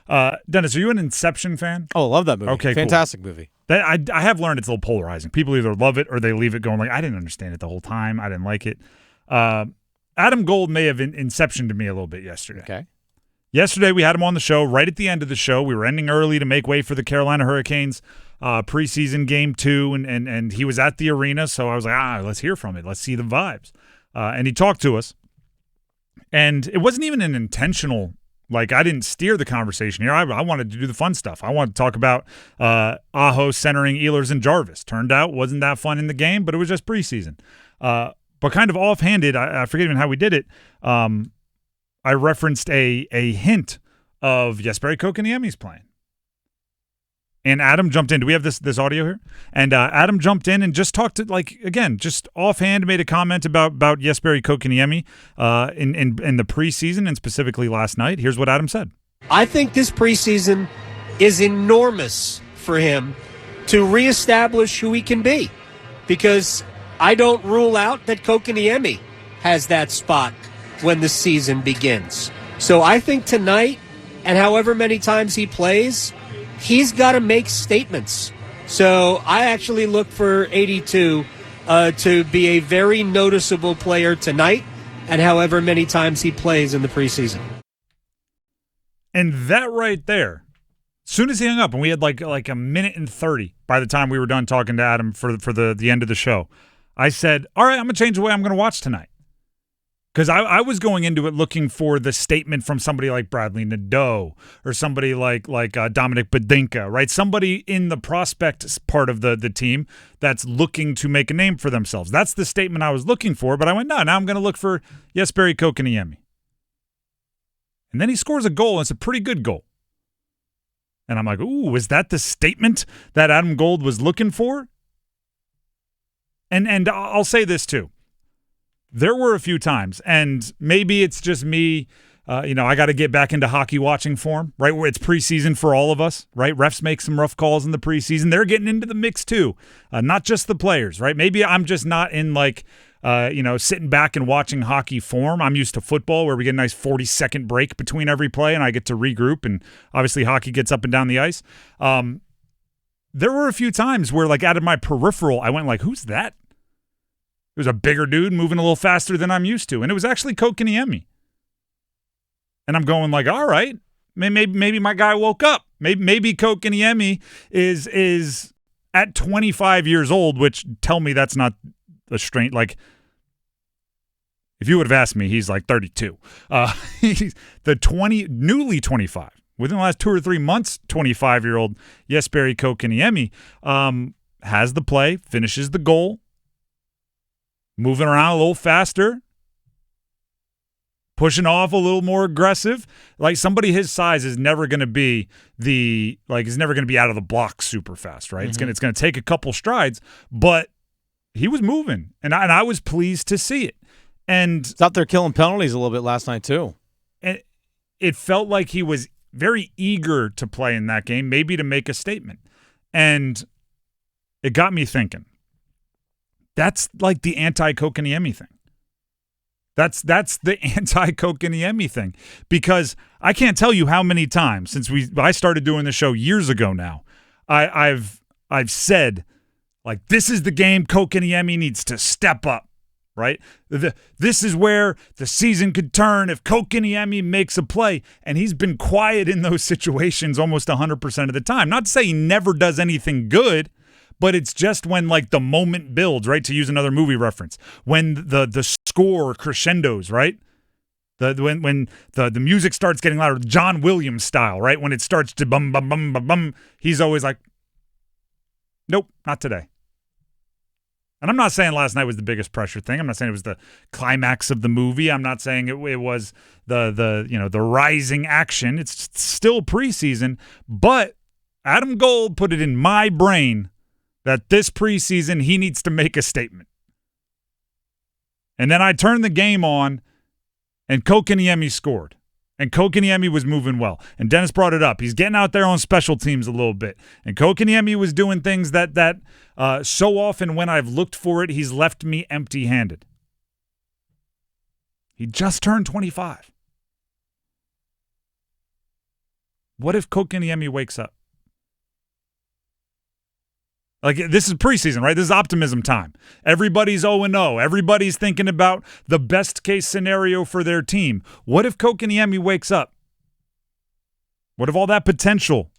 Dennis, are you an Inception fan? Oh, I love that movie. Okay, fantastic movie. I have learned it's a little polarizing. People either love it or they leave it going like, I didn't understand it the whole time. I didn't like it. Adam Gold may have Inception to me a little bit yesterday. Okay. Yesterday, we had him on the show. Right at the end of the show, we were ending early to make way for the Carolina Hurricanes preseason game 2, and he was at the arena, so I was like, let's hear from it. Let's see the vibes. And he talked to us, and it wasn't even an intentional, like, I didn't steer the conversation here. I wanted to do the fun stuff. I wanted to talk about Aho centering Ehlers and Jarvis. Turned out wasn't that fun in the game, but it was just preseason. But kind of offhanded, I forget even how we did it, I referenced a hint of Jesperi Kotkaniemi's playing. And Adam jumped in. Do we have this audio here? And Adam jumped in and just talked to, like, again, just offhand made a comment about Jesperi Kotkaniemi in the preseason and specifically last night. Here's what Adam said. I think this preseason is enormous for him to reestablish who he can be, because I don't rule out that Kotkaniemi has that spot when the season begins. So I think tonight, and however many times he plays, he's got to make statements. So I actually look for 82 to be a very noticeable player tonight, and however many times he plays in the preseason. And that right there, as soon as he hung up, and we had like a minute and 30 by the time we were done talking to Adam for the end of the show, I said, all right, I'm going to change the way I'm going to watch tonight. Because I was going into it looking for the statement from somebody like Bradley Nadeau or somebody like Dominic Badinka, right? Somebody in the prospect part of the team that's looking to make a name for themselves. That's the statement I was looking for, but I went, no, now I'm going to look for Jesperi Kotkaniemi. And then he scores a goal, and it's a pretty good goal. And I'm like, ooh, is that the statement that Adam Gold was looking for? And I'll say this too. There were a few times, and maybe it's just me, I got to get back into hockey watching form, right, where it's preseason for all of us, right? Refs make some rough calls in the preseason. They're getting into the mix too, not just the players, right? Maybe I'm just not in sitting back and watching hockey form. I'm used to football where we get a nice 40-second break between every play, and I get to regroup, and obviously hockey gets up and down the ice. There were a few times where, like, out of my peripheral, I went like, who's that? It was a bigger dude moving a little faster than I'm used to. And it was actually Kotkaniemi. And I'm going like, all right, maybe my guy woke up. Maybe Kotkaniemi is at 25 years old, which tell me that's not a strain. Like, if you would have asked me, he's like 32. He's newly 25. Within the last 2 or 3 months, 25-year-old Jesperi Kotkaniemi has the play, finishes the goal, moving around a little faster, pushing off a little more aggressive. Like, somebody his size is never going to be is never going to be out of the block super fast, right? Mm-hmm. It's going to take a couple strides, but he was moving, and I was pleased to see it. And he's out there killing penalties a little bit last night too. And it felt like he was very eager to play in that game, maybe to make a statement. And it got me thinking. That's like the anti-Kotkaniemi thing. That's the anti-Kotkaniemi thing, because I can't tell you how many times since I started doing the show years ago now, I've said, like, this is the game Kotkaniemi needs to step up, right? This is where the season could turn if Kotkaniemi makes a play, and he's been quiet in those situations almost 100% of the time. Not to say he never does anything good, but it's just when, like, the moment builds, right? To use another movie reference, when the score crescendos, right? When the music starts getting louder, John Williams style, right? When it starts to bum bum bum bum bum, he's always like, nope, not today. And I'm not saying last night was the biggest pressure thing. I'm not saying it was the climax of the movie. I'm not saying it was the rising action. It's still preseason, but Adam Gold put it in my brain that this preseason he needs to make a statement. And then I turned the game on, and Kotkaniemi scored. And Kotkaniemi was moving well. And Dennis brought it up. He's getting out there on special teams a little bit. And Kotkaniemi was doing things that so often when I've looked for it, he's left me empty-handed. He just turned 25. What if Kotkaniemi wakes up? Like, this is preseason, right? This is optimism time. Everybody's 0-0. Everybody's thinking about the best case scenario for their team. What if Kotkaniemi wakes up? What if all that potential?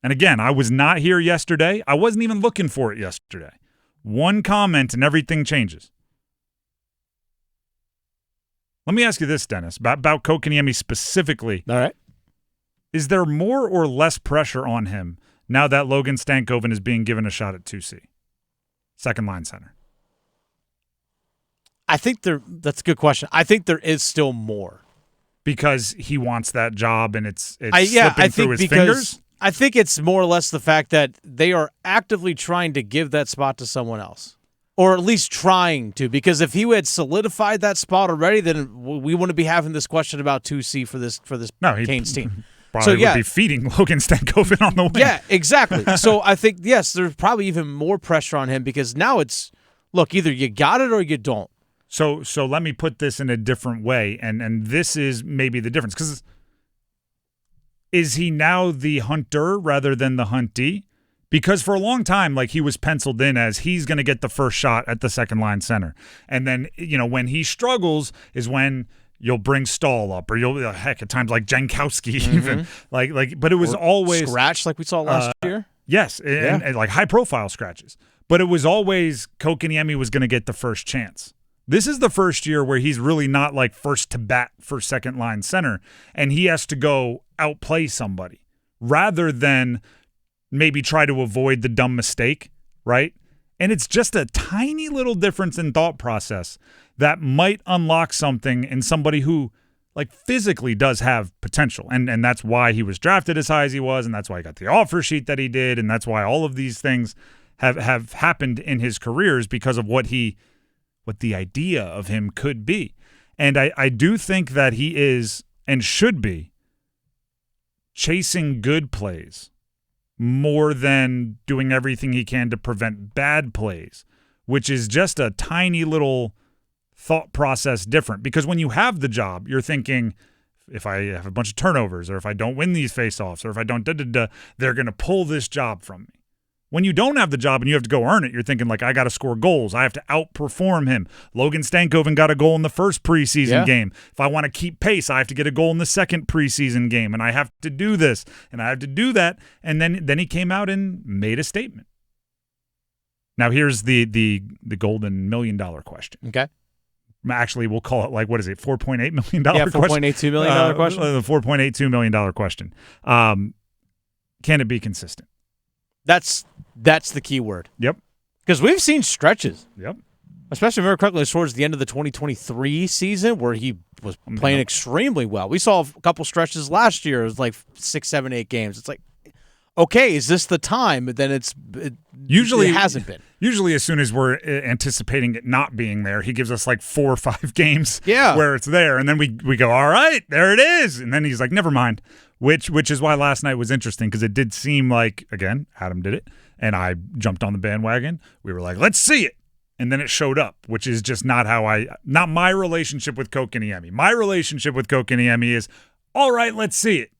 And again, I was not here yesterday. I wasn't even looking for it yesterday. One comment and everything changes. Let me ask you this, Dennis, about Kotkaniemi specifically. All right. Is there more or less pressure on him now that Logan Stankoven is being given a shot at 2C? Second line center. I think that's a good question. I think there is still more. Because he wants that job and it's slipping through his fingers? I think it's more or less the fact that they are actively trying to give that spot to someone else. Or at least trying to. Because if he had solidified that spot already, then we wouldn't be having this question about 2C for this Canes team. Probably would be feeding Logan Stankoven on the wing. Yeah, exactly. So I think, yes, there's probably even more pressure on him because now it's, look, either you got it or you don't. So let me put this in a different way, and this is maybe the difference. Because is he now the hunter rather than the huntee? Because for a long time, like, he was penciled in as he's going to get the first shot at the second line center. And then, when he struggles is when you'll bring Stahl up, or you'll, heck, at times like Jankowski even. But it was always scratch like we saw last year. Yes, and like high-profile scratches. But it was always Kotkaniemi was going to get the first chance. This is the first year where he's really not like first to bat for second line center, and he has to go outplay somebody rather than maybe try to avoid the dumb mistake, right? And it's just a tiny little difference in thought process that might unlock something in somebody who, like, physically does have potential. And that's why he was drafted as high as he was, and that's why he got the offer sheet that he did, and that's why all of these things have happened in his careers because of what the idea of him could be. And I do think that he is and should be chasing good plays more than doing everything he can to prevent bad plays, which is just a tiny little thought process different. Because when you have the job, you're thinking, if I have a bunch of turnovers, or if I don't win these faceoffs, or if I don't they're going to pull this job from me. When you don't have the job and you have to go earn it, you're thinking, like, I got to score goals. I have to outperform him. Logan Stankoven got a goal in the first preseason game. If I want to keep pace, I have to get a goal in the second preseason game, and I have to do this, and I have to do that. And then he came out and made a statement. Now, here's the golden $1 million question. Okay. Actually, we'll call it, like, what is it, $4.8 million question? Yeah, $4.82 million question. The $4.82 million question. Can it be consistent? That's the key word. Yep. Because we've seen stretches. Yep. Especially, remember correctly, towards the end of the 2023 season where he was playing extremely well. We saw a couple stretches last year. It was like 6, 7, 8 games. It's like, okay, is this the time? But then it hasn't been. Usually as soon as we're anticipating it not being there, he gives us like 4 or 5 games where it's there. And then we go, all right, there it is. And then he's like, never mind. Which is why last night was interesting, because it did seem like, again, Adam did it, and I jumped on the bandwagon. We were like, let's see it. And then it showed up, which is just not my relationship with Kotkaniemi. My relationship with Kotkaniemi is, all right, let's see it.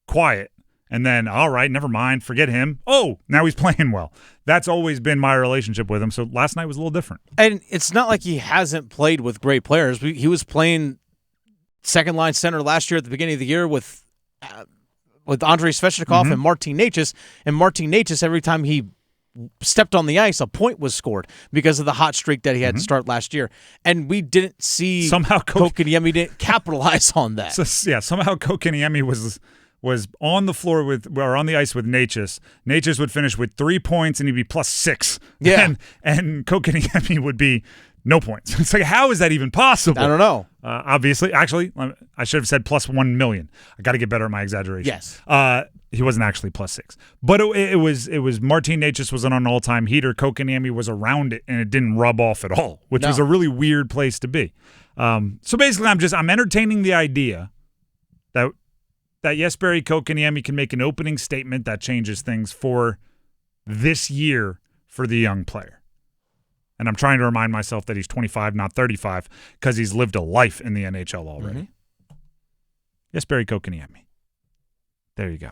Quiet. And then, all right, never mind, forget him. Oh, now he's playing well. That's always been my relationship with him. So last night was a little different. And it's not like he hasn't played with great players. He was playing second-line center last year at the beginning of the year with Andrei Svechnikov and Martin Necas. And Martin Necas, every time he stepped on the ice, a point was scored because of the hot streak that he had to start last year. And we didn't see somehow Kotkaniemi didn't capitalize on that. Somehow Kotkaniemi was on the floor on the ice with Necas. Necas would finish with 3 points and he'd be +6. Yeah. And Kotkaniemi would be no points. It's like, how is that even possible? I don't know. Obviously, actually, I should have said +1 million. I got to get better at my exaggeration. Yes. He wasn't actually +6. But it was Martin Necas was on an all-time heater. Kotkaniemi was around it, and it didn't rub off at all, which was a really weird place to be. So basically, I'm entertaining the idea that Jesperi Kotkaniemi can make an opening statement that changes things for this year for the young player. And I'm trying to remind myself that he's 25, not 35, because he's lived a life in the NHL already. Jesperi Kotkaniemi. There you go.